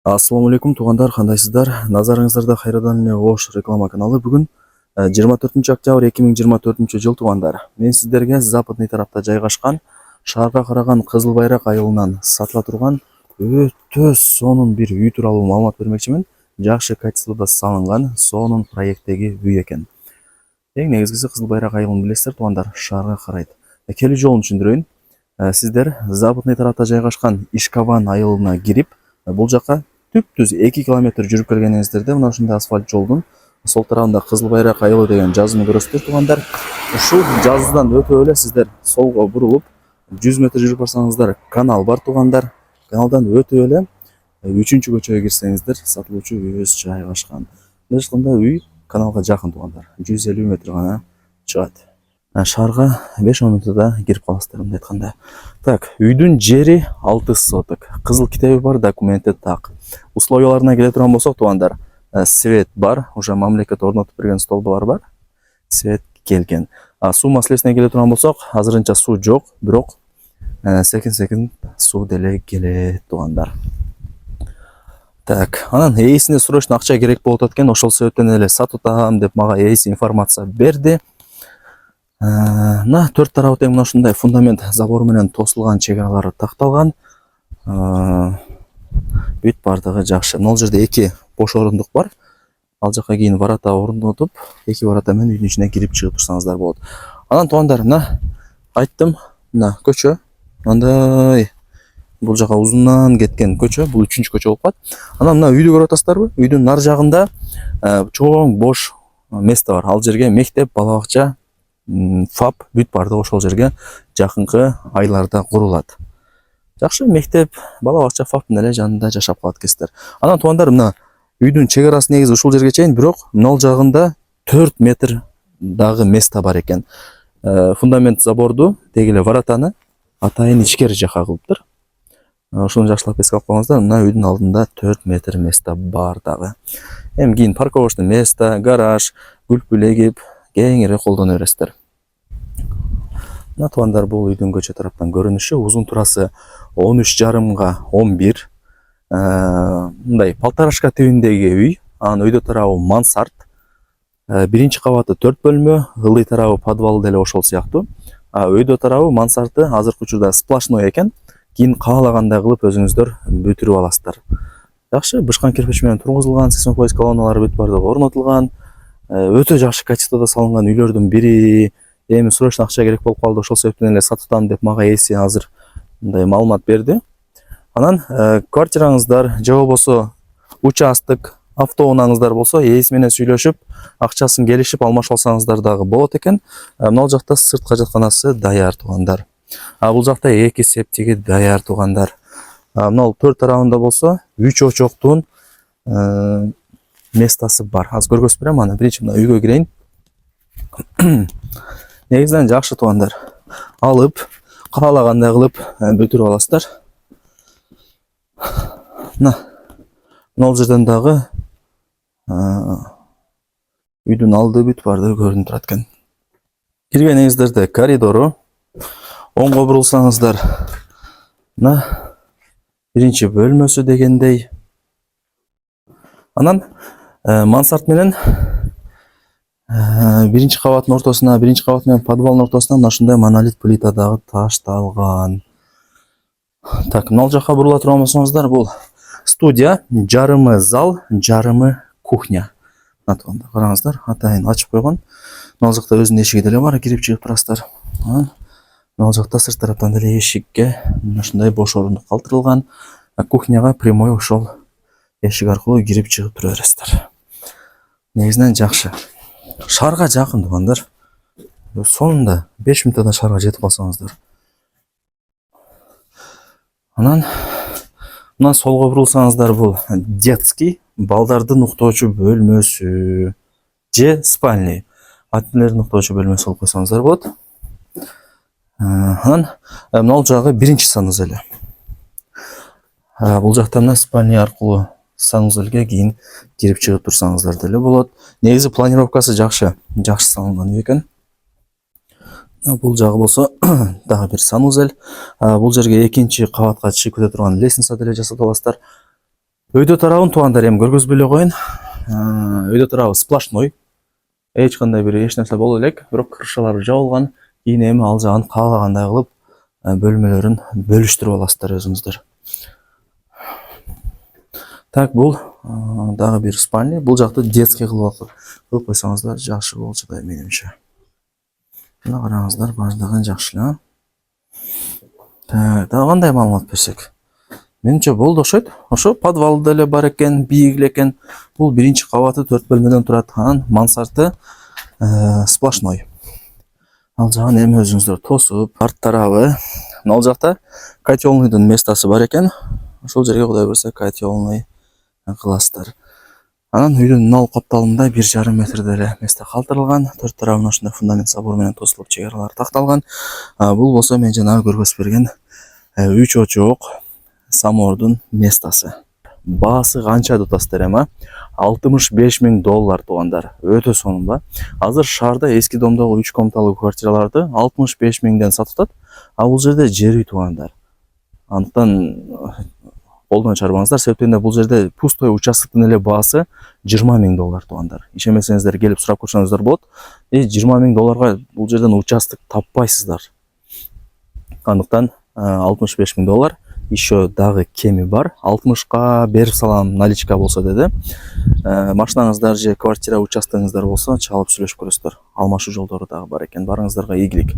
Ассаламу алейкум туугандар, кандайсыздар? Назарыңыздарда кайрадан эле Ош реклама каналы. Бүгүн 24 октябрь 2024 жыл туугандар. Мен сиздерге западный тарапта жайгашкан шаарга караган Кызыл Байрак айылынан сатыла турган өтө сонун бир үй тууралуу маалымат бермекчимин. Жакшы качествода салынган сонун проекттеги үй экен. Эң негизгиси Кызыл Байрак айылын билесиздер туугандар, шаарга карайт. Келүү жолун түшүндүрөйүн. Сиздер западный тарапта жайгашкан Ишкабан айылына кирип, бул жака түп-түз 2 километр жүрүп келгениңиздерде мына ушундай асфальт жолдун сол тарабында Кызыл Байрак айылы деген жазууну көрөсүздөр туугандар. Ушул жазуудан өтүп эле сиздер солго бурулуп 100 метр жүрүп барсаңыздар канал бар туугандар. Каналдан өтүп эле 3-көчөгө кирсеңиздер сатылуучу үйүбүз жайгашкан. Мына ушундай үй каналга жакын туугандар. 150 метр гана чыгат. Шаарга 5-10 минутта кирип каласыздар мындай айтканда. Так, үйдүн жери 6 соток. Кызыл китеби бар, документи так. Условияларына келе турган болсок туугандар, свет бар, уже мамлекет орнотуп берген столбалар бар. Свет келген. Суу маселесине келе турган болсок, азырынча суу жок, бирок секин суу деле келет туугандар. Так, анан ээсине срочно акча керек болуп атат экен, ошол себептен эле сатып атам деп мага ээси информация берди. Мына төрт тарабы тең мына ушундай фундамент забор менен тосулган, чек-аралары такталган. Бүт бардыгы жакшы. Мына жерде 2 бош орундук бар. Ал жака кийин варата орнотуп, 2 варата менен үйдүн ичине кирип чыгып турсаңыздар болот. Анан туугандар, мына айттым, мына көчө, мындай бул жака узундан кеткен көчө, бул 3-көчө болуп калат. Анан мына үйдү көрүп атасыздарбы? Үйдүн нар жагында чоң бош место бар. Ал жерге мектеп, бала бакча, ФАП бүт барды ошол жерге жакынкы айларда курулат. Жакшы мектеп, бала бакча ФАПтын эле жанында жашап калат экенсиздер. Анан туугандар, мына үйдүн чек арасы негизи ушул жерге чейин, бирок мына жагында 4 метр дагы место бар экен. Фундамент заборду, деги эле варатаны атайын ичкери жака кылыптыр. Ошону жакшылап эске алып коюңуздар. Мына үйдүн алдында 4 метр место бар дагы. Эми кийин парковочный место, гараж, гүл-пүл эгип кеңири колдоно бересиздер. Мына туугандар, бул үйдүн көчө тараптан көрүнүшү. Узун турасы 13,5 11. Мындай полторашка тибиндеги үй. Анын өйдө тарабы мансард. Биринчи кабаты 4 бөлмө, ылдый тарабы подвал деле ошол сыяктуу. Өйдө тарабы мансарды азыркы учурда сплошной экен. Кийин каалагандай кылып өзүңүздөр бүтүрүп аласыздар. Жакшы, бышкан кирпич менен тургузулган, сейсмофоз колонналары бүт барды орнотулган. Өтө жакшы качествода салынган үйлөрдүн бири. Эми срочно акча керек болуп калды, ошол себептен эле сатып деп мага ээси азыр мындай маалымат берди. Анан квартираңыздар же болбосо участок, автоунааңыздар болсо ээси менен сүйлөшүп, акчасын келишип алмашып алсаңыздар дагы болот экен. Мына жакта сыртка жатканасы даяр туугандар. Бул жакта 2 септиги даяр туугандар. Мына төрт тарабында болсо 3 очоктун местасы бар. Аз көргөзүп берем, аны биринчи мына үйгө кирейин. Негизинен жакшы туугандар. Алып, каалагандай кылып бүтүрүп аласыздар. Мына жерден дагы үйдүн алды бүт барды көрүнүп турат экен. Киргениңиздерде коридору, оңго бурулсаңыздар, мына биринчи бөлмөсү дегендей. Анан мансард менен биринчи кабаттын ортосуна, биринчи кабат менен подвалдын ортосуна мына ушундай монолит плита дагы ташталган. Так, мына жака бурула турган болсоңуздар, бул студия, жарымы зал, жарымы кухня. Мына караңыздар, атайын ачып койгон. Мына жакта өзүнүн эшиги деле бар, кирип чыгып турасыздар. Мына жакта сырт тараптан деле эшикке мына ушундай бош орундук калтырылган. Кухняга прямой ошол эшик аркылуу кирип чыгып тура бересиздер. Негизинен жакшы. Шаарга жакын туугандар. Сонунда 5 мүнөттө шаарга жетип калсаңыздар. Анан мына солго бурулсаңыздар, бул детский, балдардын уктоочу бөлмөсү же спальный. Аттилердин уктоочу бөлмөсү болуп койсоңуздар болот. Анан мына жагы биринчи санузел. Бул жакта мына спальный аркылуу санузелге кийин кирип чыгып турсаңыздар деле болот. Негизи планировкасы жакшы салынган үй экен. Бул жагы болсо дагы бир санузел. Бул жерге экинчи кабатка чыгып кете турган лестница деле жасап аласыздар. Өйдө тарабын туугандар эми көргөзбөй эле коеюн. Өйдө тарабы сплошной. Эч кандай бир эч нерсе боло элек, бирок крышалары жабылган. Кийин эми ал жагын каалагандай кылып бөлмөлөрүн бөлүштүрүп аласыздар өзүңүздөр. Так, бул дагы бир спальня. Бул жакты детский кылып койсоңуздар жакшы болчу да менимче. Мына караңыздар, баардыгы жакшы эле. Так, дагы кандай маалымат берсек? Менимче болду окшойт. Ошо подвал деле бар экен, бийик эле экен. Бул биринчи кабаты 4 бөлмөдөн турат. Анан мансарды сплошной. Ал жагын эми өзүңүздөр тосуп, арт тарабы. Ал жакта котелныйдын местасы бар экен. Ошол жерге кудай берсе котелный кыласыздар. Анан үйдүн нал капталында 1,5 метр деле месте калтырылган. Төрт тарабына ушундай фундамент забор менен тосулуп чегаралар такталган. Бул болсо мен жанагы көргөзүп берген 3 очок самордун местасы. Баасы канча деп атасыздар эми? $65,000 туугандар. Өтө сонун. Азыр шаарда эски домдогу 3 комнаталуу квартираларды 65,000ден сатып атат. Бул жерде жер үй туугандар. Андыктан колдон чарбаңыздар, себептен бул жерде пустой участоктун эле баасы $20,000 туугандар. Ишенбесеңиздер келип сурап көрсөңүздөр болот. $20,000 бул жерден участок таппайсыздар. Андыктан $65,000 еще дагы кеми бар. 60ка берип салам наличка болсо деди. Машинаңыздар же квартира участогуңуздар болсо чалып сүйлөшүп көрөсүздөр. Алмашуу жолдору дагы бар экен. Барыңыздарга ийгилик.